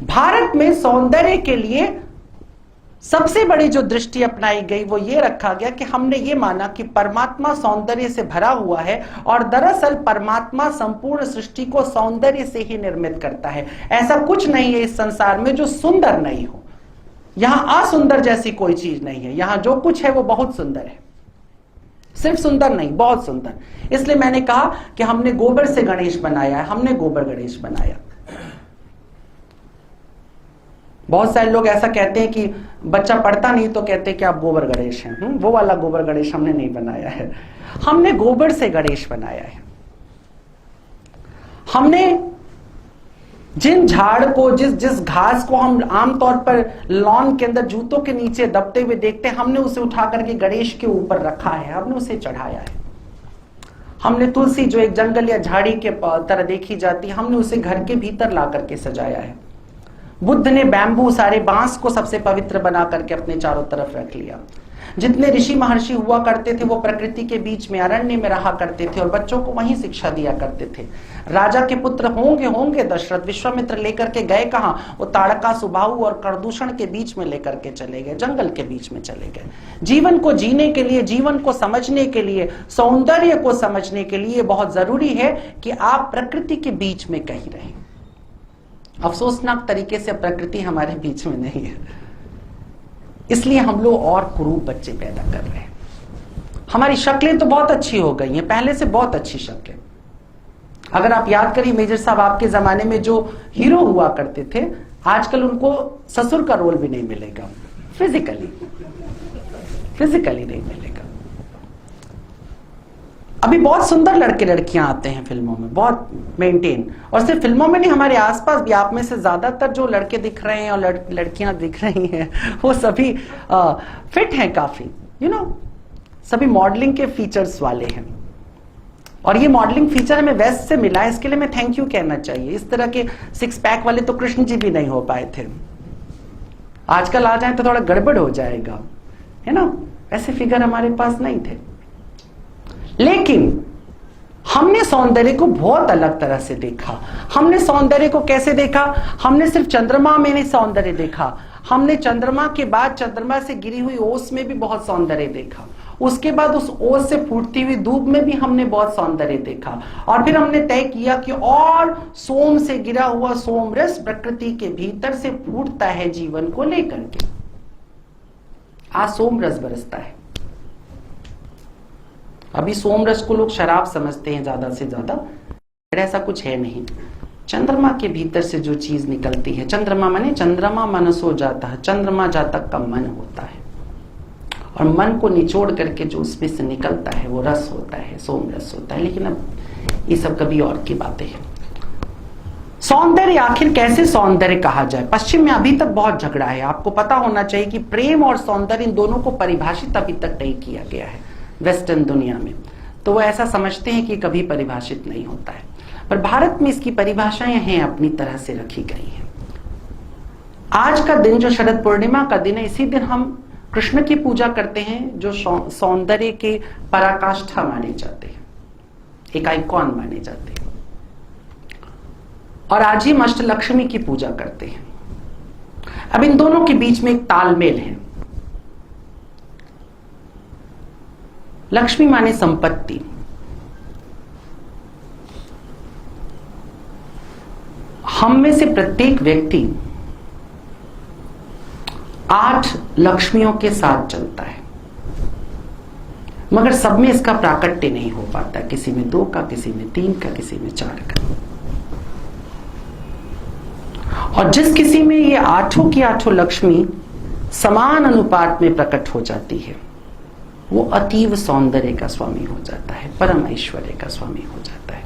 भारत में सौंदर्य के लिए सबसे बड़ी जो दृष्टि अपनाई गई वो ये रखा गया कि हमने ये माना कि परमात्मा सौंदर्य से भरा हुआ है और दरअसल परमात्मा संपूर्ण सृष्टि को सौंदर्य से ही निर्मित करता है। ऐसा कुछ नहीं है इस संसार में जो सुंदर नहीं हो। यहां असुंदर जैसी कोई चीज नहीं है, यहां जो कुछ है वो बहुत सुंदर है, सिर्फ सुंदर नहीं, बहुत सुंदर। इसलिए मैंने कहा कि हमने गोबर से गणेश बनाया है, हमने गोबर गणेश बनाया। बहुत सारे लोग ऐसा कहते हैं कि बच्चा पढ़ता नहीं तो कहते हैं कि आप गोबर गणेश हैं। वो वाला गोबर गणेश हमने नहीं बनाया है, हमने गोबर से गणेश बनाया है। हमने जिन झाड़ को, जिस घास को हम आमतौर पर लॉन के अंदर जूतों के नीचे दबते हुए देखते हैं, हमने उसे उठा करके गणेश के ऊपर रखा है, हमने उसे चढ़ाया है। हमने तुलसी जो एक जंगल या झाड़ी के तरह देखी जाती है, हमने उसे घर के भीतर ला करके सजाया है। बुद्ध ने बैम्बू, सारे बांस को सबसे पवित्र बना करके अपने चारों तरफ रख लिया। जितने ऋषि महर्षि हुआ करते थे वो प्रकृति के बीच में, अरण्य में रहा करते थे और बच्चों को वहीं शिक्षा दिया करते थे। राजा के पुत्र होंगे दशरथ, विश्वामित्र लेकर के गए कहां? वो ताड़का, सुबाहु और प्रदूषण के बीच में लेकर के चले गए, जंगल के बीच में चले गए। जीवन को जीने के लिए, जीवन को समझने के लिए, सौंदर्य को समझने के लिए बहुत जरूरी है कि आप प्रकृति के बीच में कहीं रहें। अफसोसनाक तरीके से प्रकृति हमारे बीच में नहीं है, इसलिए हम लोग और कुरूप बच्चे पैदा कर रहे हैं। हमारी शक्लें तो बहुत अच्छी हो गई हैं, पहले से बहुत अच्छी शक्लें। अगर आप याद करिए मेजर साहब, आपके जमाने में जो हीरो हुआ करते थे, आजकल उनको ससुर का रोल भी नहीं मिलेगा, फिजिकली नहीं मिलेगा। अभी बहुत सुंदर लड़के लड़कियां आते हैं फिल्मों में, बहुत मेंटेन, और सिर्फ फिल्मों में नहीं, हमारे आसपास भी। आप में से ज्यादातर जो लड़के दिख रहे हैं और लड़कियां दिख रही हैं वो सभी फिट हैं काफी, सभी मॉडलिंग के फीचर्स वाले हैं। और ये मॉडलिंग फीचर हमें वेस्ट से मिला है, इसके लिए मैं थैंक यू कहना चाहिए। इस तरह के सिक्स पैक वाले तो कृष्ण जी भी नहीं हो पाए थे, आजकल आ जाए तो थोड़ा गड़बड़ हो जाएगा, है ना। ऐसे फिगर हमारे पास नहीं थे। लेकिन हमने सौंदर्य को बहुत अलग तरह से देखा। हमने सौंदर्य को कैसे देखा? हमने सिर्फ चंद्रमा में नहीं सौंदर्य देखा, हमने चंद्रमा के बाद चंद्रमा से गिरी हुई ओस में भी बहुत सौंदर्य देखा। उसके बाद उस ओस से फूटती हुई धूप में भी हमने बहुत सौंदर्य देखा। और फिर हमने तय किया कि और सोम से गिरा हुआ सोमरस प्रकृति के भीतर से फूटता है जीवन को लेकर के। आज सोमरस बरसता है। अभी सोमरस को लोग शराब समझते हैं ज्यादा से ज्यादा, ऐसा कुछ है नहीं। चंद्रमा के भीतर से जो चीज निकलती है, चंद्रमा माने चंद्रमा मनसो जाता है, चंद्रमा जातक का मन होता है, और मन को निचोड़ करके जो उसमें से निकलता है वो रस होता है, सोमरस होता है। लेकिन अब ये सब कभी और की बातें हैं। सौंदर्य, आखिर कैसे सौंदर्य कहा जाए? पश्चिम में अभी तक बहुत झगड़ा है। आपको पता होना चाहिए कि प्रेम और सौंदर्य इन दोनों को परिभाषित अभी तक नहीं किया गया है वेस्टर्न दुनिया में। तो वो ऐसा समझते हैं कि कभी परिभाषित नहीं होता है, पर भारत में इसकी परिभाषाएं हैं, अपनी तरह से रखी गई हैं। आज का दिन जो शरद पूर्णिमा का दिन है, इसी दिन हम कृष्ण की पूजा करते हैं, जो सौंदर्य के पराकाष्ठा माने जाते हैं, एक आइकॉन माने जाते हैं। और आज ही हम अष्टलक्ष्मी की पूजा करते हैं। अब इन दोनों के बीच में एक तालमेल है। लक्ष्मी माने संपत्ति, हम में से प्रत्येक व्यक्ति 8 लक्ष्मियों के साथ चलता है, मगर सब में इसका प्राकट्य नहीं हो पाता। किसी में 2 का, किसी में 3 का, किसी में 4 का। और जिस किसी में ये 8 की 8 लक्ष्मी समान अनुपात में प्रकट हो जाती है, वो अतीव सौंदर्य का स्वामी हो जाता है, परम ऐश्वर्य का स्वामी हो जाता है।